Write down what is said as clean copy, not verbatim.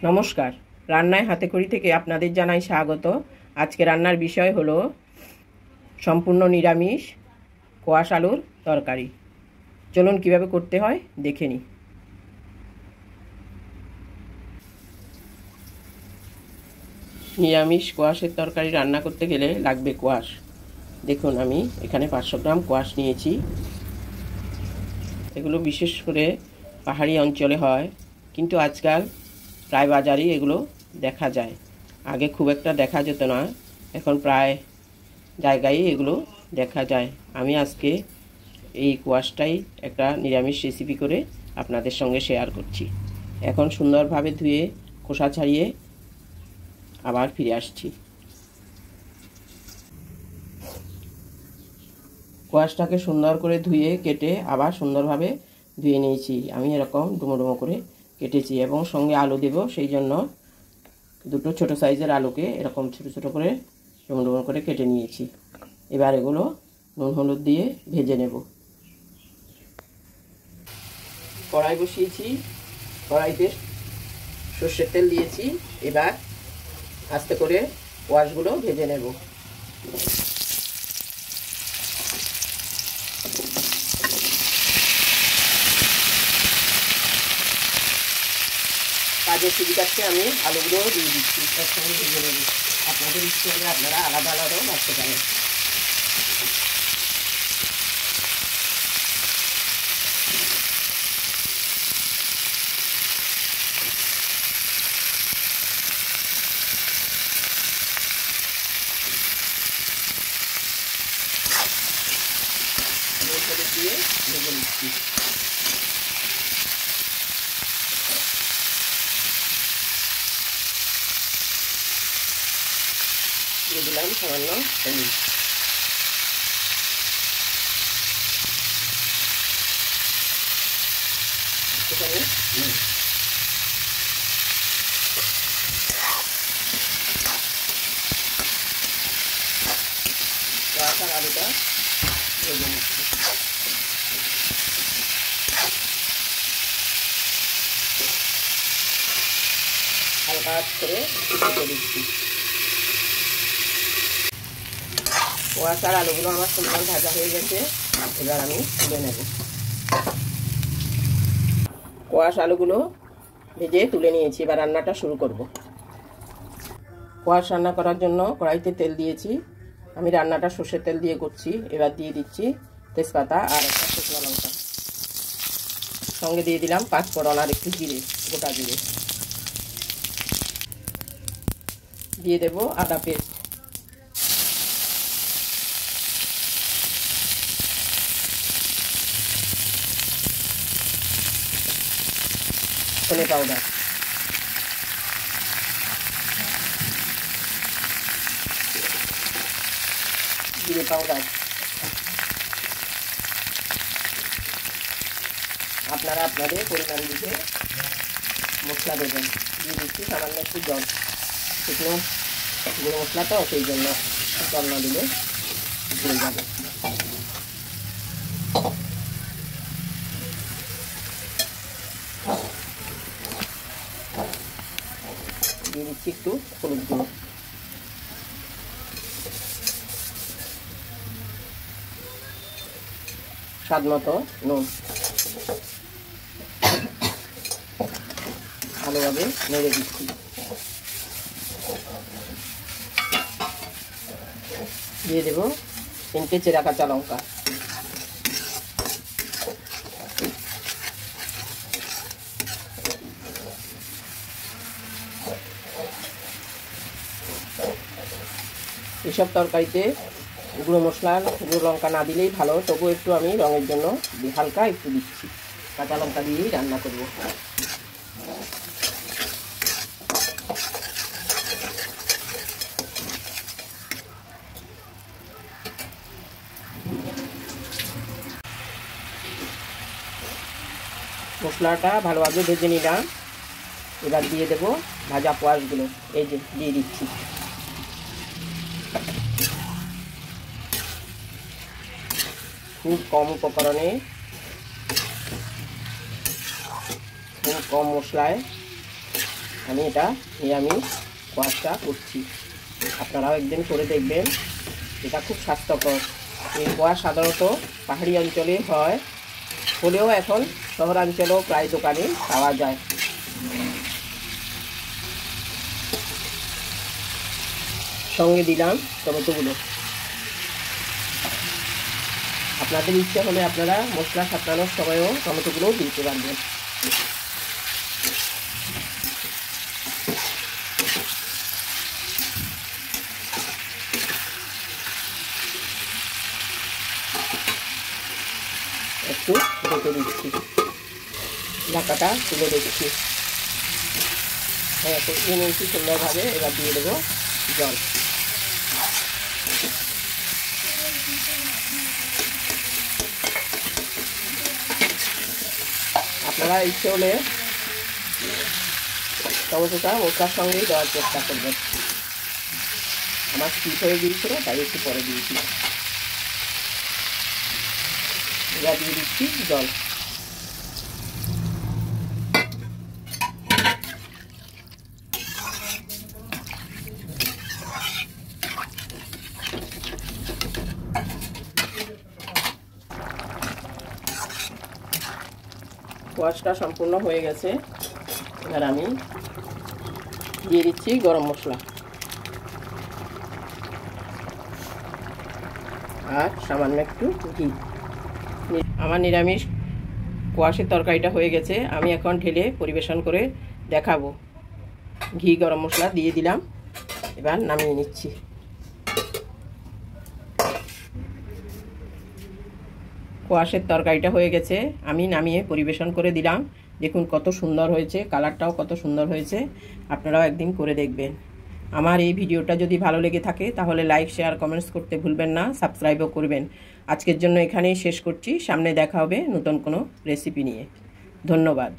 নমস্কার, রান্নায় হাতেখড়ি থেকে আপনাদের জানাই স্বাগত। আজকে রান্নার বিষয় হলো সম্পূর্ণ নিরামিষ কোয়াশ আলুর তরকারি। চলুন কিভাবে করতে হয় দেখে নিই। নিরামিষ কোয়াশের তরকারি রান্না করতে গেলে লাগবে কোয়াশ। দেখুন, আমি এখানে 500 গ্রাম কোয়াশ নিয়েছি। এগুলো বিশেষ করে পাহাড়ি অঞ্চলে হয়, কিন্তু আজকাল প্রায় বাজারেই এগুলো দেখা যায়। আগে খুব একটা দেখা যেত না, এখন প্রায় জায়গায় এগুলো দেখা যায়। আমি আজকে এই কোয়াশটাই একটা নিরামিষ রেসিপি করে আপনাদের সঙ্গে শেয়ার করছি। এখন সুন্দরভাবে ধুয়ে খোসা ছাড়িয়ে আবার ফিরে আসছি। কোয়াশটাকে সুন্দর করে ধুয়ে কেটে আবার সুন্দরভাবে ধুয়ে নিয়েছি। আমি এরকম ডুমো ডুমো করে কেটেছি এবং সঙ্গে আলু দেব, সেই জন্য দুটো ছোট সাইজের আলুকে এরকম ছোট ছোট করে ডুমো ডুমো করে কেটে নিয়েছি। এবার এগুলো নুন হলুদ দিয়ে ভেজে নেব। কড়াই বসিয়েছি, কড়াইতে সর্ষের তেল দিয়েছি। এবার আস্তে করে কোয়াশগুলো ভেজে নেব। কাজের সুবিধার্থে আমি আলুগুলো দিয়ে দিচ্ছি, একসঙ্গে ভেজে নেব। আপনাদের ইচ্ছে হলে আপনারা আলাদা আলাদাও ভাজতে পারেন। দিয়ে ভেজে নিচ্ছি। দিয়ে দিলাম সামান্য হলুদ। এখানে আলুটা ভেজে নিচ্ছি। হালকা আঁচ করে ভেজে দিচ্ছি। কোয়াশ আর আলুগুলো আমার সুন্দর ভাজা হয়ে গেছে। এবার আমি তুলে নেব। কোয়াশ আলুগুলো ভেজে তুলে নিয়েছি। এবার রান্নাটা শুরু করব। কোয়াশ রান্না করার জন্য কড়াইতে তেল দিয়েছি। আমি রান্নাটা সর্ষের তেল দিয়ে করছি। এবার দিয়ে দিচ্ছি তেজপাতা আর একটা শুকনো লঙ্কা, সঙ্গে দিয়ে দিলাম 5 ফোড়ন আর একটু জিরে, গোটা জিরে। দিয়ে দেব আদা পেস্ট, ধনে পাউডার, জিরে পাউডার। আপনারা আপনাদের পরিমাণ বুঝে মশলা দেবেন। দিয়ে দিচ্ছি সামান্য একটু জল। শুকনো গুঁড়ো মশলা তো, সেই জন্য জল না দিলে ভুলে যাবে। দিয়ে দিচ্ছি একটু হলুদ গুঁড়ো, স্বাদ মতো নুন। ভালোভাবে নেড়ে দিচ্ছি। দিয়ে দেব 3টে চেরা কাঁচা লঙ্কা। এসব তরকারিতে গুঁড়ো মশলার গুঁড়ো লঙ্কা না দিলেই ভালো, তবু একটু আমি রঙের জন্য হালকা একটু দিচ্ছি। কাঁচা লঙ্কা দিয়েই রান্না করব। মশলাটা ভালোভাবে ভেজে নিলাম। এবার দিয়ে দেব ভাজা কোয়াশগুলো। এই যে দিয়ে দিচ্ছি। খুব কম উপকরণে খুব কম মশলায় আমি এটা নিরামিষ কোয়াশটা করছি। আপনারাও একদিন করে দেখবেন, এটা খুব স্বাস্থ্যকর। এই কোয়াশ সাধারণত পাহাড়ি অঞ্চলে হয়, হলেও এখন শহরাঞ্চলেও প্রায় দোকানে পাওয়া যায়। সঙ্গে দিলাম টমেটোগুলো। আপনাদের ইচ্ছে হলে আপনারা মশলা সাঁতলানোর সময়ও টমেটোগুলো দিতে পারবেন। একটু ঢেকে দিচ্ছি, ঢাকাটা তুলে দিচ্ছি। হ্যাঁ, কষিয়ে নিয়েছি সুন্দরভাবে। এবার দিয়ে দেবো জল। আপনারা ইচ্ছে হলে টমেটোটা মশলার সঙ্গেই দেওয়ার চেষ্টা করবেন। আমার স্কিপ হয়ে গিয়েছিল, তাই একটু পরে দিয়েছি। এবার দিয়ে দিচ্ছি জল। কোয়াশটা সম্পূর্ণ হয়ে গেছে। এবার আমি দিয়ে দিচ্ছি গরম মশলা আর সামান্য একটু ঘি। আমার নিরামিষ কোয়াশের তরকারিটা হয়ে গেছে। আমি এখন ঢেলে পরিবেশন করে দেখাবো। ঘি গরম মশলা দিয়ে দিলাম, এবার নামিয়ে নিচ্ছি। কোয়াশের তরকারিটা হয়ে গেছে, আমি নামিয়ে পরিবেশন করে দিলাম। দেখুন কত সুন্দর হয়েছে, কালারটাও কত সুন্দর হয়েছে। আপনারাও একদিন করে দেখবেন। আমার এই ভিডিওটা যদি ভালো লেগে থাকে তাহলে লাইক, শেয়ার, কমেন্টস করতে ভুলবেন না। সাবস্ক্রাইবও করবেন। আজকের জন্য এখানেই শেষ করছি। সামনে দেখা হবে নতুন কোনো রেসিপি নিয়ে। ধন্যবাদ।